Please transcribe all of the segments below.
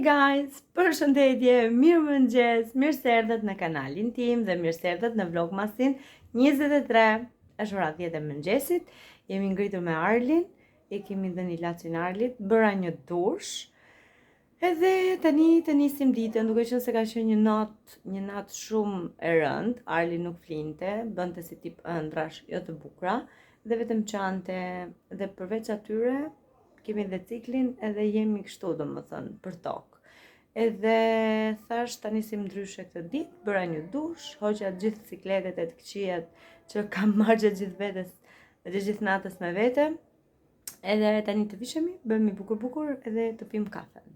guys, përshëndetje, mirë mëngjes, mirë se erdhët në kanalin tim dhe mirë se erdhët në vlogmasin 23. Është ora 10 e mëngjesit, jemi ngritur me Arlin, i kemi dhënë ilaçin Arlit, bëra një dush, edhe tani të nisim ditën, duke qenë se ka qenë një natë shumë e rëndë, Arli nuk flinte, bënte si tip ëndrash jo të bukura, dhe vetëm qante, dhe përveç atyre, kemi dhe ciklin edhe jemi kështu domethënë për tokë. Edhe thash ta nisim ndryshe këtë ditë, bëra një dush, hoqja gjithë cikletet e të këqijat që kam marrë gjithë natës me vete. Edhe tani të vishemi, bëhemi bukur edhe të pim kafe.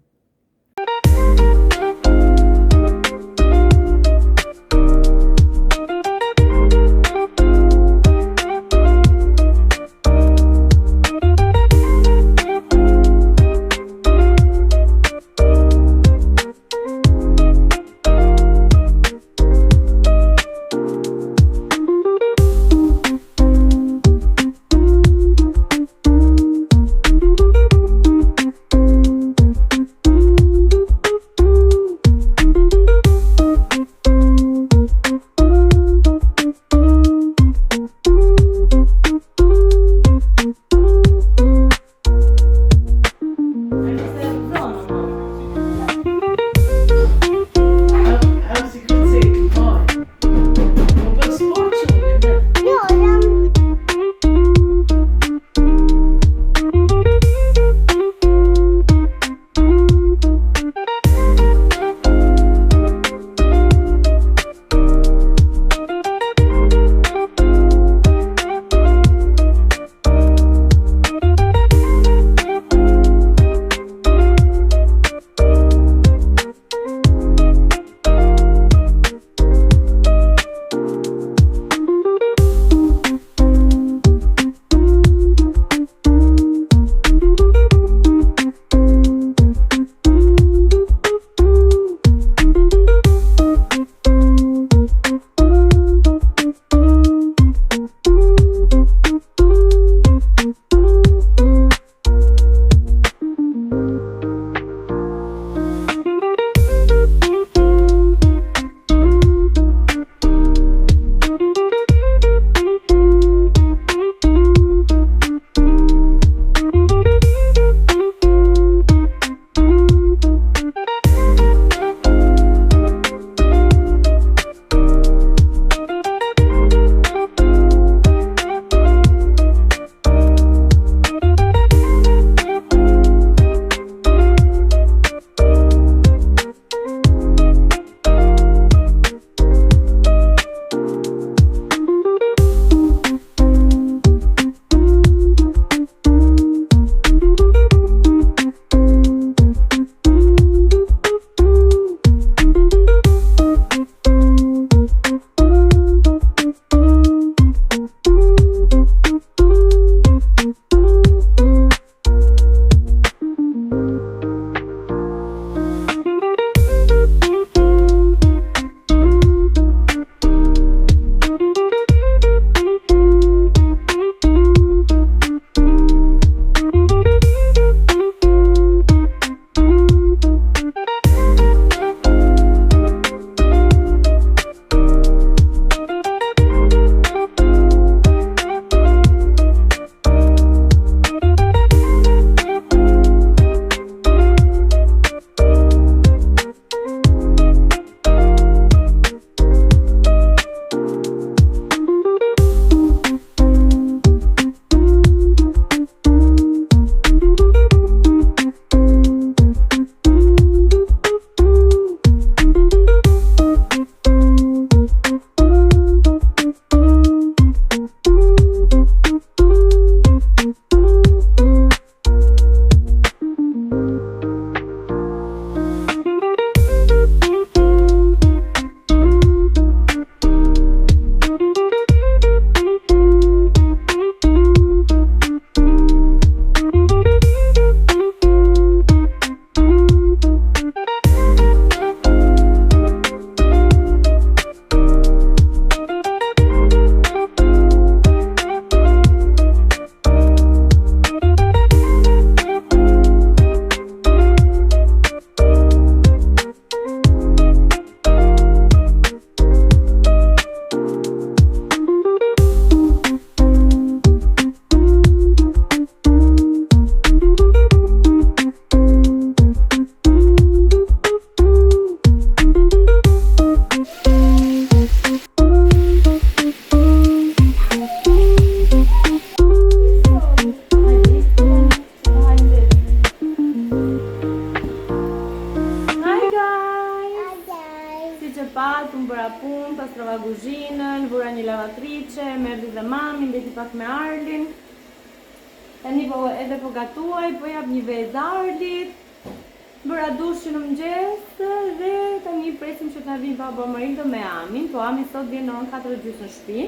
shkojnë, vura një lavatrice, merdi dhe mamin, deti pak me Arlin. Tani po edhe po gatuaj, po jap një vezë Arlit. Bëra dush në mëngjes dhe tani presim që të na vinë baba Marildo me Amin, po Amin sot vjen në orën 4:30 në shtëpi.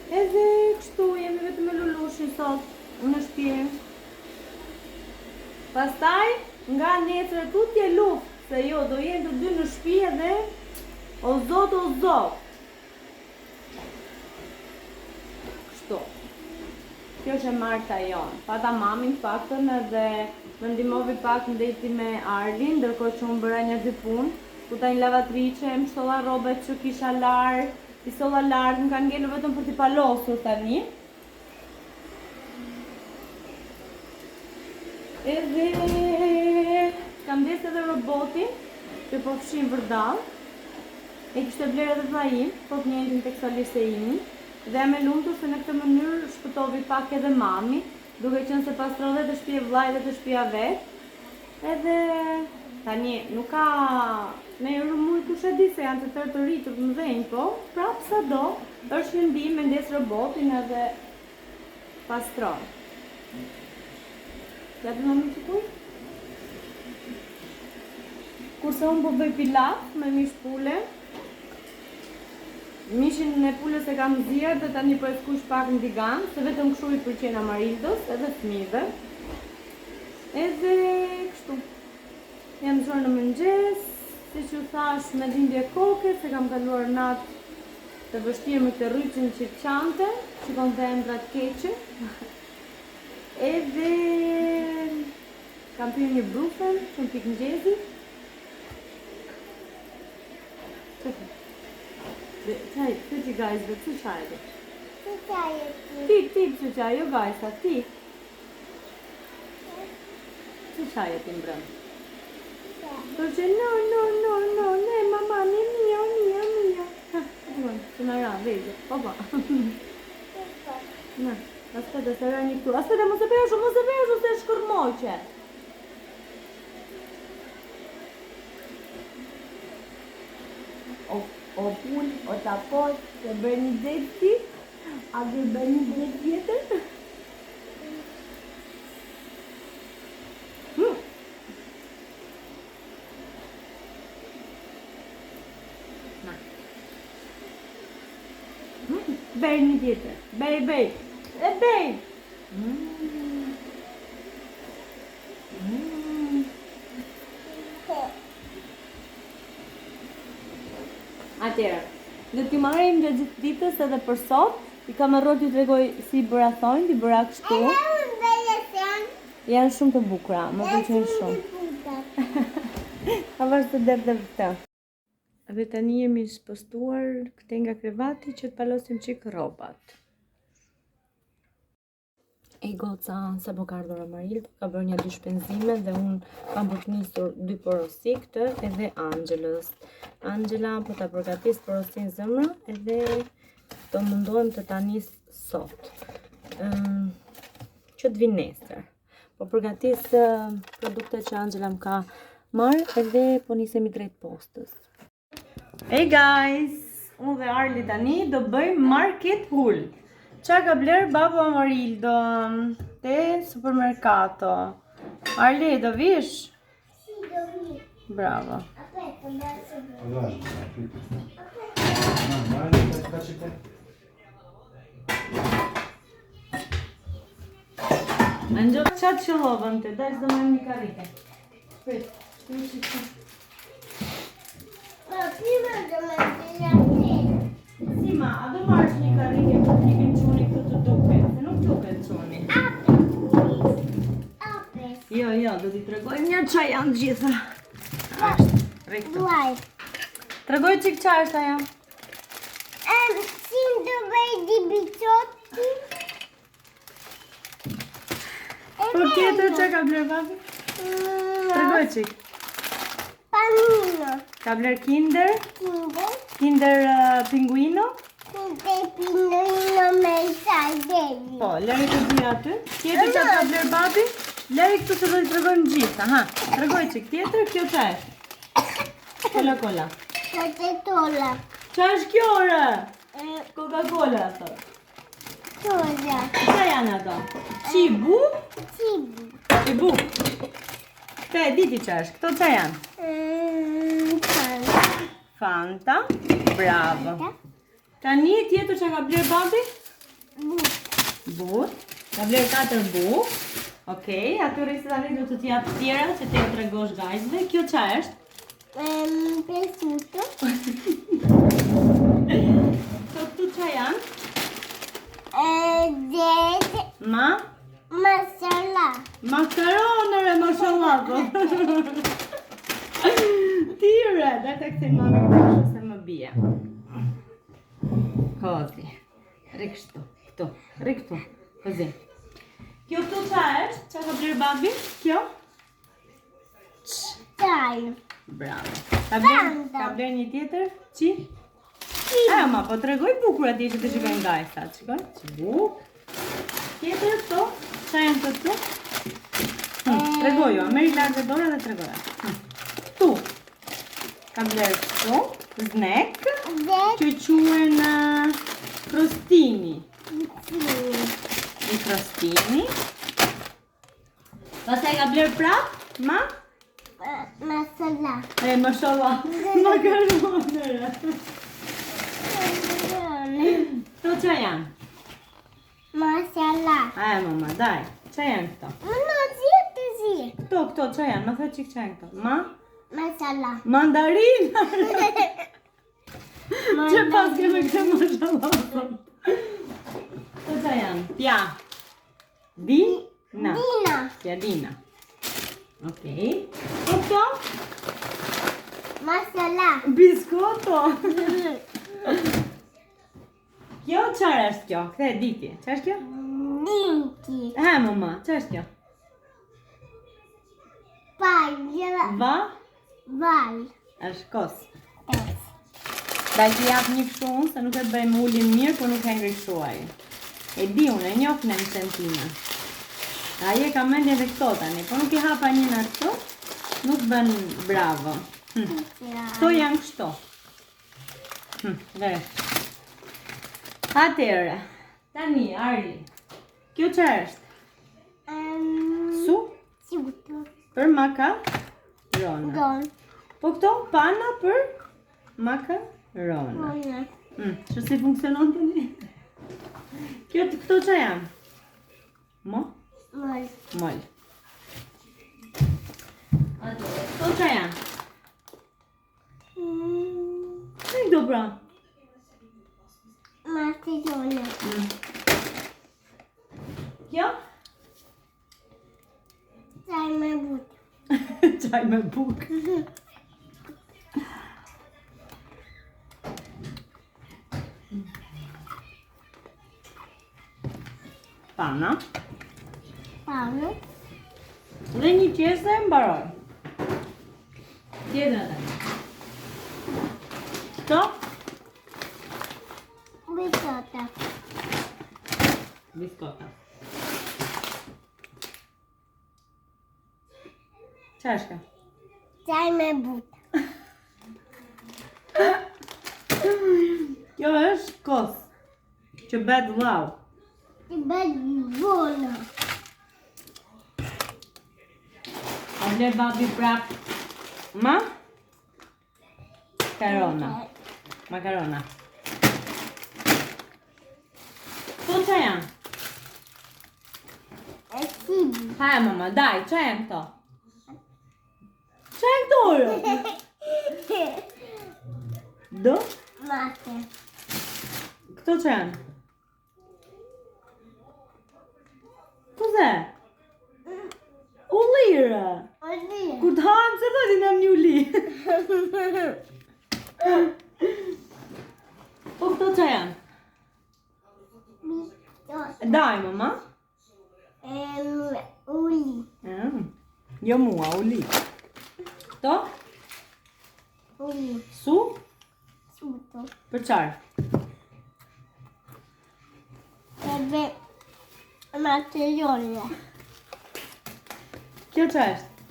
Edhe kështu jemi vetëm me Lulushin sot në shtëpi. Pastaj nga nesër tutje luftë, se jo do jenë të dy në shtëpi edhe o zot o zot. Kështu. Kjo është e Marta jonë. Pata mamin faktën edhe më ndihmovi pak ndeti me Arlin, ndërkohë që unë bëra një dy punë, ku ta një lavatrice, më shtolla rrobat që kisha larë, i solla lartë, më kanë ngelur vetëm për t'i palosur tani. Edhe kam desë edhe robotin, që po fshin vërdall. E kishte bler edhe vllai im, po të njëjtin tek liseini, dhe jam e lumtur se në këtë mënyrë shpëtovi pak edhe mami, duke qenë se pastron dhe të shtëpia e vllajt dhe të shtëpia vet. Edhe tani nuk ka me rumuj kush e di se janë të tërë të rritur të mëdhenj, po prapë sado është një ndihmë me ndes robotin edhe pastron. Ja të në më qëkuj? Kurse unë po bëj pilat me mish pule. Mishin e pulës e kam zirë dhe tani po e skush pak në digan, se vetëm kështu i pëlqen Amarildos edhe fëmijëve. Edhe kështu. Jam zor në mëngjes, si që thash me dhimbje koke, se kam kaluar natë të vështirë me këtë rryqin që qante, që kon të endrat keqe. Edhe kam pirë një brufen, që më pik mëngjesi. Qaj, të që gajzve, të qajde? Të qajde ti. Ti, që qaj, jo gajsa, ti. Të qajde ti mbrëm? Të që no, ne, mama, ne, mia. Që në ranë, vejtë, opa. Na, aspetta, se ra një këtu. Aspetta, mos e peshu, se shkërmoqe. O pull, o tapot, se bërë një dretë ti, a dhe bërë një dretë tjetër. Na. Bërë një tjetër, bej. E bej. Atëra, do t'i marrim gjatë gjithë ditës edhe për sot, i kam harruar t'ju tregoj si bëra thonjt, i bëra kështu. Janë shumë të bukura, më pëlqejnë shumë. A vazhdo të derdhe këtë. Dhe tani jemi spostuar këtej nga krevati që të palosim çik rrobat. E goca, sa po ka ardhur Amarildo, ka bërë një dy shpenzime dhe unë kam përknisur 2 porosi këtë edhe Angelës. Angela po ta përgatis porosin zemra edhe do mundohem të ta nis sot. Që të vinë nesër. Po përgatis produktet që Angela më ka marrë edhe po nisemi drejt postës. Hey guys, unë dhe Arli tani do bëjmë market haul. Qa ka bler babo Amarildo te supermercato? Arli, do vish? Si, do vish. Bravo. Aspetta, adesso. Angelo, qa të qëllovën të, dajës do me një karike. Prit, Prima do me Sima, a do marrësh një karike për të një quni këtë të duke, se nuk duket quni. Apes. Jo, do t'i tregoj një qa janë gjitha. Ashtë, rektu. Guaj. Tregoj qik qa është ajo? Si do bëj di biçoti. Po tjetër qa ka bler babi? Tregoj qik. Panino. Ka bler Kinder, Kinder. Kinder Pinguino. Kinder pinguino me sardelli. Po, lëri të dhja aty. Tjetër qa ka bler babi? Lëri këtu se do t'i tregojmë gjitha, ha. Tregoj qik tjetër, kjo qa është? Coca-Cola. Coca-Cola. Qa është kjo ore? Coca-Cola thot. Soja. Çfarë janë ato? Qibu? Cibo. Qibu. Ka e diti që është, këto që janë? Fanta. Bravo. Ka një tjetër që ka bler babi? But. Ka bler 4 but. Okej, atyre se tani do të t'jap tjera që te tregosh gajzve. Kjo qa është? Prosciutto. Këtu qa janë? Dhe Ma? masala. Makaronëre, mashallah. Tire, dhe të këti mami kështu se më bie. Kozi. Ri kështu, këtu, ri këtu, kozi. Kjo këtu qa është? Qa ka blerë babi? Kjo? Çaj. Bravo. Fanta. Ka blerë një tjetër? Qi? Ma, po të regoj bukur ati që të shikojnë gajsat. Shikoj? Që buk. Tjetër këto? Qa janë të këtu? Tregojo, meri lartë dhe dora dhe tregojo. Tu. Ka blerë këtu. Znek. Dhe Që quhen crostini. I crostini. Pastaj ka bler prap, ma? masala. Mashallah, makaronëre. Këto që janë? Masala. Mama, daj. Që janë këto? Në zjetë zi. Këto që janë? Ma thë qik që janë këto? Ma? Masala. Mandarina! Që pas keme këtë mashallah. Këto që janë? Pja. Dina. Dina. Pjadina. Okej. Këto? Masala. Biskoto. Kjo qarë është kjo? Këtë e diti. Që është kjo? Dinki. Mama, që është kjo? Paglia. Va? Val. është kos. Da që jap një kështu unë, se nuk e të bëjmë ullin mirë, por nuk e ngrishuaj. E di unë, e njof në sentina. Aje ka mendje dhe këto tani, po nuk i hapa një në këto, nuk bën bravo. Këto janë kështu. Dhe. Atëre, tani, Arli, kjo që është? Su? Ciuto. Për makarona. Don. Po këto, pana për makarona. Që si funksionon të një? Këto që janë? Mo? Mol. Moll. Këto që janë? Në këto pra? Macarona. Kjo? Çaj me but. Qaj me buk. Pana. Pano. Dhe një qese mbaroj. Tjetër atë. Këto? Biscotta. Biskota. Qa është ka? Çaj me but. Kjo është kos. Që bet lau. Ti bëj bona. A ble babi prap. Ma? Makarona. Makarona. Këto që janë? E cibi. Hajë mama, daj, që janë këto? Që janë këto ore? Do? Mate. Këto që janë? Kuze? Ullire. Oddio. Kur të hanë se dhëti në një ulli. Po këto që janë? Biscotta. Daj mama. Uli. Jo mua, ulli. Këto? Uli. Su? Ciuto. Për qarë? Ebe macarona. Kjo që është?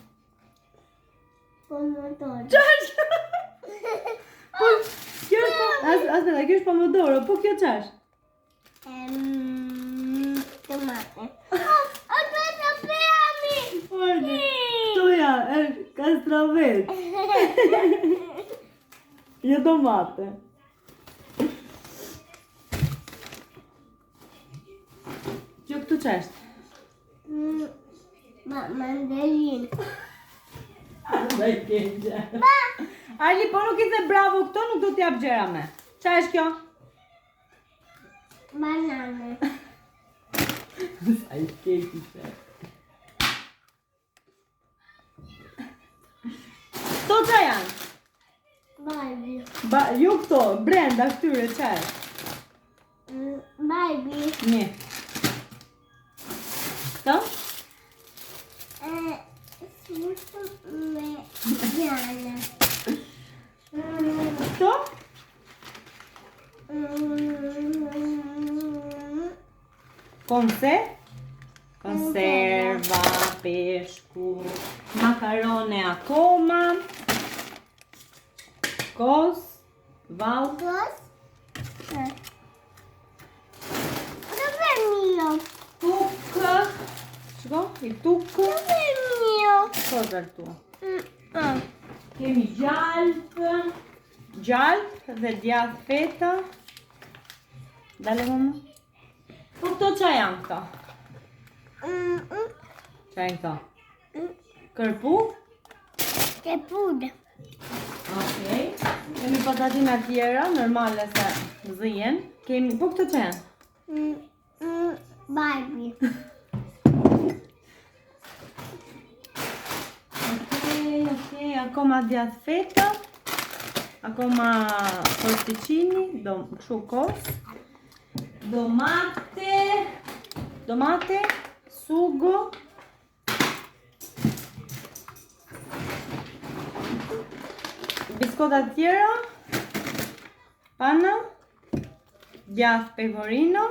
Pomodoro. Që është? Po, Kjo është, aspetta, kjo është pomodoro, po kjo ç'është? Tomate. Aspetta, beami! Orde, këto janë, është kastravet. Jo tomate. Kjo këtu ç'është? Mandarin. Dhe i keqe. Ali, po nuk i the bravo këto, nuk do t'jap gjera me. Qa është kjo? Banane. Sa i keqe që. Këto qa janë? Baby. Jo këto, brenda këtyre qa është? Baby. Një. Këto? Susu me jana. Këto? Konserva, peshku, makarone akoma, kos, val, Gos. Dov'è il mio? tuk, shko, i tuk, Dov'è il mio? cosa il tuo? Ah. Kemi gjalp dhe djath feta. Dale mama. Po këto qa janë këto? Qa janë këto? Kërpu? Che pure. Okej. Kemi patatina tjera, normale se zijen. Kemi, po këto qa janë? Baby. Okej, akoma djath feta. Akoma posticini, kështu kos. Domate, sugo. Biskota tjera. Panna. Djath pecorino.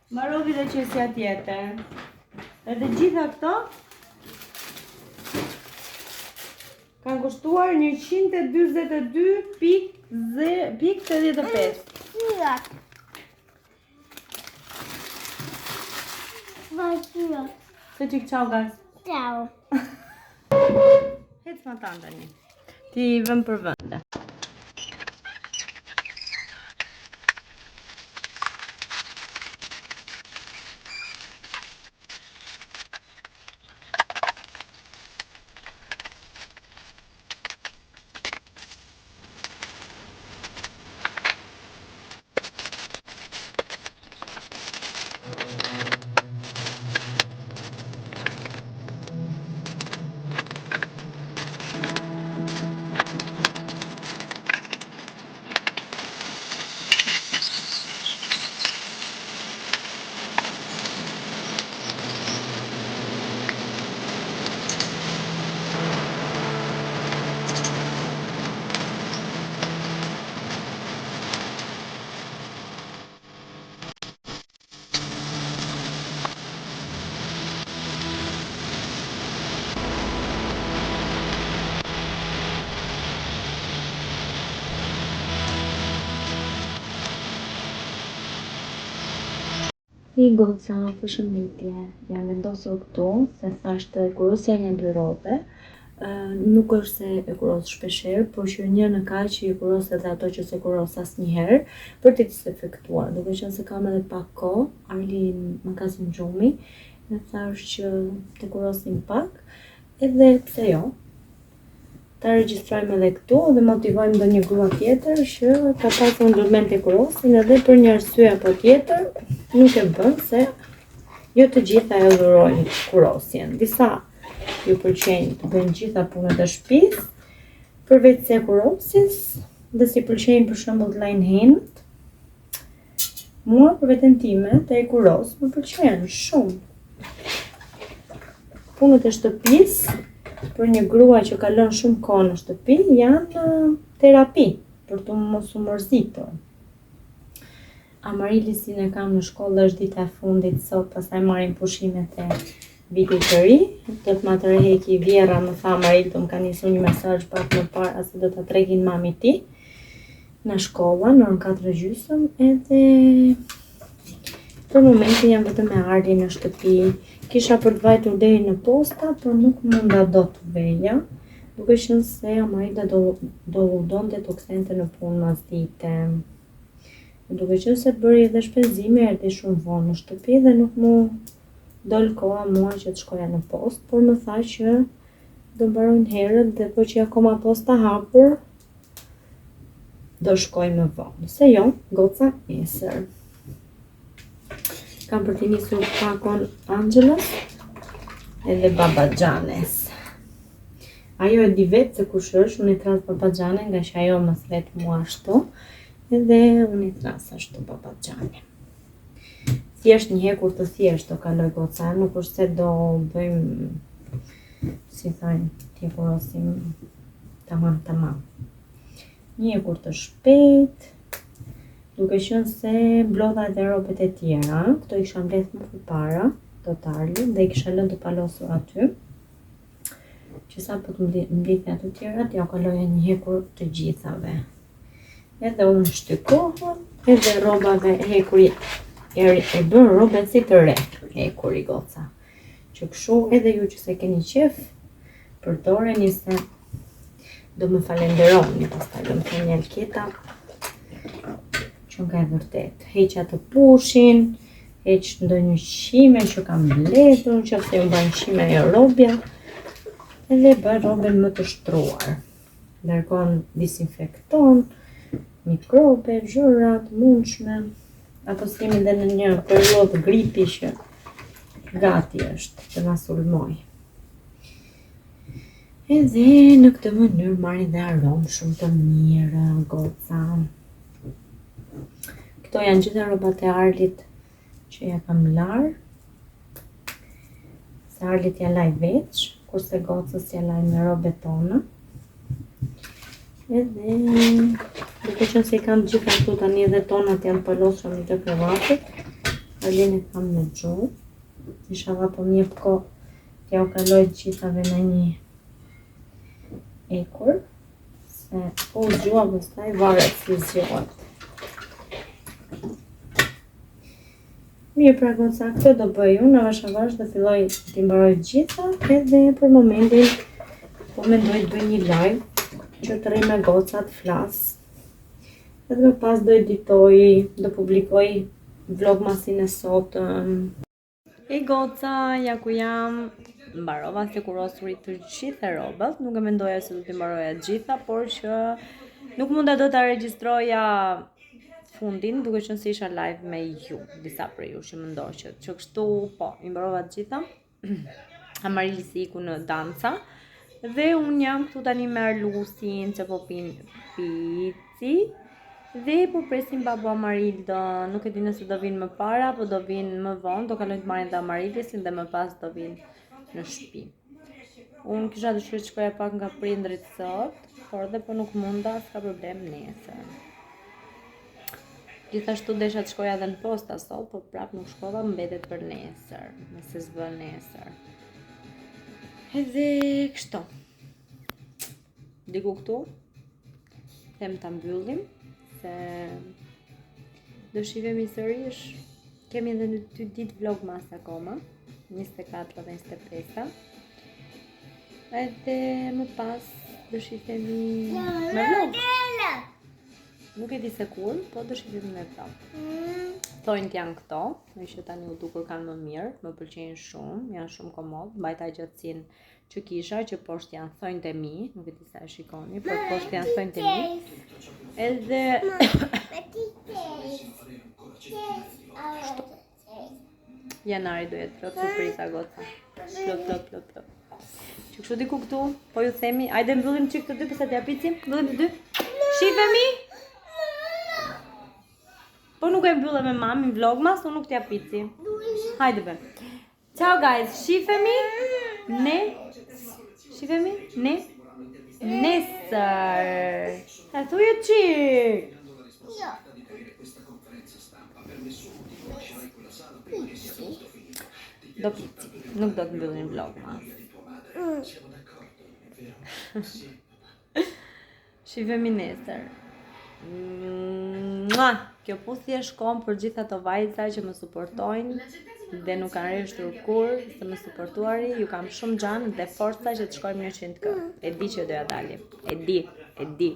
Mbarovi dhe qesja tjetër. Edhe gjitha këto kanë kushtuar 142.85. Sia. Vai, sia. Se qik qau guys. Ciao. Hec ma ta tani. Ti vëm për vënde. I goca, përshëndetje, jam vendosur këtu se thashtë kurosja një mbyrove, nuk është se e kuros shpeshherë, por që një në kaq që i kuros edhe ato që se kuros asnjëherë për të disinfektuar. Duke qenë se kam edhe pak kohë, Arlin më ka gjumi, dhe thash që të kurosim pak, edhe pse jo. Ta regjistrojmë edhe këtu dhe motivojmë ndonjë grua tjetër që ka pasur ndërmend të kurosin edhe për një arsye apo tjetër nuk e bën se jo të gjitha e udhërojnë kurosjen. Disa ju pëlqejnë të bëjnë gjitha punët e shtëpisë, përveç se kurosjes, dhe si pëlqejnë për shembull të lajnë henët. Mua për veten time të e kuros më pëlqejnë shumë. Punët e shtëpisë për një grua që kalon shumë kohë në shtëpi janë terapi për të mos u mërzitur. Amarilisin e kam në shkollë, është dita e fundit sot, pastaj marrim pushimet e vitit të ri. Do të ma tërheqi Vjera, më tha Amaril, do më ka nisur një mesazh pak më parë se do ta tregin mami ti. në shkolla, në orën 4:30 edhe për momentin jam vetëm me Arlin në shtëpi. Kisha për të vajtur deri në posta, por nuk munda dot të veja, duke qenë se Amarida do udonte të kthente në punë mas dite. Duke qenë se bëri edhe shpenzime, erdhi shumë vonë në shtëpi dhe nuk mu dol koha mua që të shkoja në post, por më tha që do mbarojnë herët dhe po që akoma posta hapur, do shkoj më vonë. Se jo, goca nesër. Kam për t'i nisur pakon Angelës edhe Babaxhanes. Ajo e di vetë se kush është, unë i thras Babaxhane nga që ajo më thret mua ashtu, edhe unë i thras ashtu Babaxhane. Thjesht një hekur të thjesht do kaloj goca, nuk është se do bëjmë, si thajnë, t'i porosim tamam. Një hekur të shpejt, duke qenë se mblodha edhe robet e tjera, këto i kisha mbledh më përpara, totali, dhe i kisha lënë të palosur aty, që sa po të mblidhja të tjerat, ja kaloja një hekur të gjithave. Edhe unë shtykohën, edhe robave hekuri, e bën roben si të re, hekuri goca. Që këshu edhe ju që se keni qef, përdoreni se do më falenderoni, pastaj do më theni Alketa, që nga e vërtet. Heqja të pushin, heq ndonjë qime që kam mbledhur, që se ju bën qime e robja, edhe bën roben më të shtruar. Largon disinfekton, mikrobe, gjërat, mundshme, apo s'kemi dhe në një periudhë gripi që gati është të na sulmoj. Edhe në këtë mënyrë marrin dhe aromë shumë të mirë, goca. Këto janë gjitha robat e Arlit që ja kam larë. Se Arlit ja laj veç, kurse gocës ja laj me robet tona. Edhe duke qenë se i kam gjitha këtu tani edhe tonat janë palosur në të krevatit, Arlin e kam në gjuhë. Inshallah po m'jep kohë t'ja u kaloj gjithave në një ekur, se po u zgjua pastaj varet si zgjohet. Mirë pra goca, këtë do bëj unë, avash do filloj t'i mbaroj gjitha, edhe për momentin po mendoj të bëj një live që të rri me goca të flas. Edhe më pas do editoj, do publikoj vlogmasin e sotëm. E goca, ja ku jam, mbarova të kurosurit të gjitha robat, nuk e mendoja se do t'i mbaroja gjitha, por që nuk munda do t'a regjistroja fundin, duke qenë se isha live me ju, disa për ju që më ndoqët, që kështu, po, i mbarova të gjitha, Amarili si iku në danca, dhe unë jam këtu tani me Arlusin, që po pin pici, dhe po presim babu Amarildën, nuk e di nëse do vinë më para, apo do vinë më vonë, do kalojnë të marrin dhe Amarilisin dhe më pas do vinë në shtëpi. Unë kisha dëshirë të shkoja pak nga prindrit sot, por dhe po nuk munda, s'ka problem nesër. Gjithashtu desha të shkoja edhe në posta sot, por prap nuk shkova, mbetet për nesër, nëse s'bën nesër. Edhe kështu. Diku këtu, them ta mbyllim, se do shihemi sërish. Kemi edhe në 2 ditë vlogmas akoma, 24 dhe 25. Edhe më pas do shihemi me vlog. Nuk e di se kur, po do shihemi me vlog. Thojnë janë këto, me që tani u dukur kanë më mirë, më pëlqejnë shumë, janë shumë komod, mbajta gjatësinë që kisha, që poshtë janë thonjtë e mi, nuk e di sa e shikoni, por poshtë janë thonjtë e mi. Edhe janari do jetë plot surpriza goca. Plot. Që kështu diku këtu, po ju themi, ajde mbyllim çik të dy pse t'ja picim, mbyllim të dy. Shifemi? Po nuk e mbyllë me mami vlogmas, unë nuk t'ja pici. Hajde be. Ciao guys, shifemi? Nesër. E thuje qik. Do pici, nuk do të mbyllin vlogmas. Shifemi nesër. Kjo puthje shkon për gjithë ato vajza që më suportojnë dhe nuk kanë rreshtur kur se më suportuari, ju kam shumë gjanë dhe forca që të shkojmë 100k. E di që doja dalim. E di.